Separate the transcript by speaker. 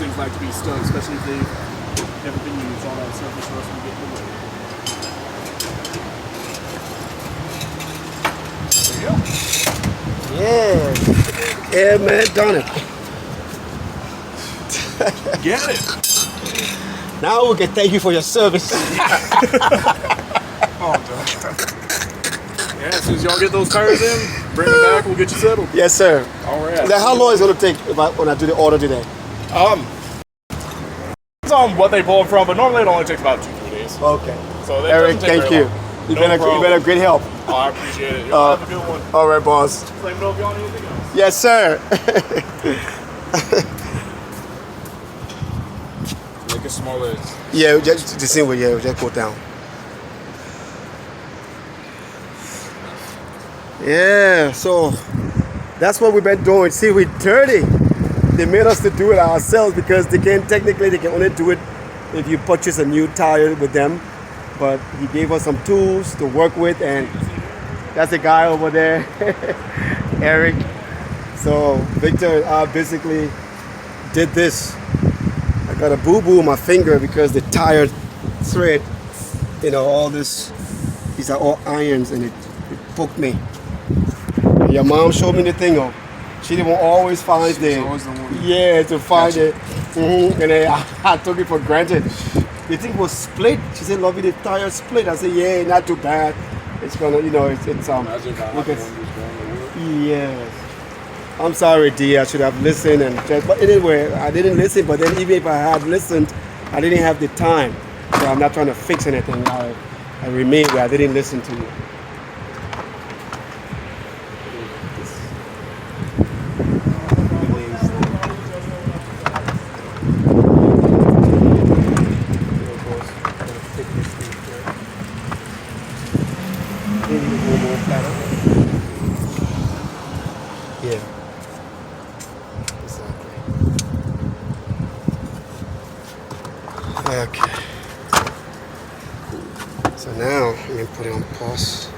Speaker 1: things like to be stuck, especially if they've never been used. All that surface rust will get in the way. There you go.
Speaker 2: Yeah. Yeah, man, done it.
Speaker 1: Get it.
Speaker 2: Now we can thank you for your service.
Speaker 1: Oh, God. Yeah, as soon as y'all get those tires in, bring them back, we'll get you settled.
Speaker 2: Yes, sir.
Speaker 1: All right.
Speaker 2: Now, how long is it going to take when I do the order today?
Speaker 1: It's on what they pull them from, but normally it only takes about 2-3 days.
Speaker 2: Okay.
Speaker 1: So that
Speaker 2: Eric,
Speaker 1: doesn't take
Speaker 2: thank
Speaker 1: very
Speaker 2: you.
Speaker 1: long.
Speaker 2: You've
Speaker 1: No
Speaker 2: been a great help.
Speaker 1: Oh, I appreciate it. You'll have a good one.
Speaker 2: All right, boss.
Speaker 1: Let me know if you want anything else.
Speaker 2: Yes, sir.
Speaker 1: Make it smaller.
Speaker 2: Yeah, just the same way. Yeah, just go down. Yeah, so that's what we've been doing. See, we're dirty. They made us to do it ourselves because they can only do it if you purchase a new tire with them. But he gave us some tools to work with, and that's the guy over there, Eric. So Victor basically did this. I got a boo-boo on my finger because the tire thread, all this, these are all irons, and it poked me. And your mom showed me the thing, she didn't always find the one. To find it. And then I took it for granted. The thing was split. She said, "Lovey, the tire split." I said, "Yeah, not too bad. It's gonna, it's look at, yes. I'm sorry, D. I should have listened but anyway, I didn't listen. But then even if I had listened, I didn't have the time. So I'm not trying to fix anything. I remain where I didn't listen to you. Yeah. Exactly. Okay. So now I'm going to put it on pause.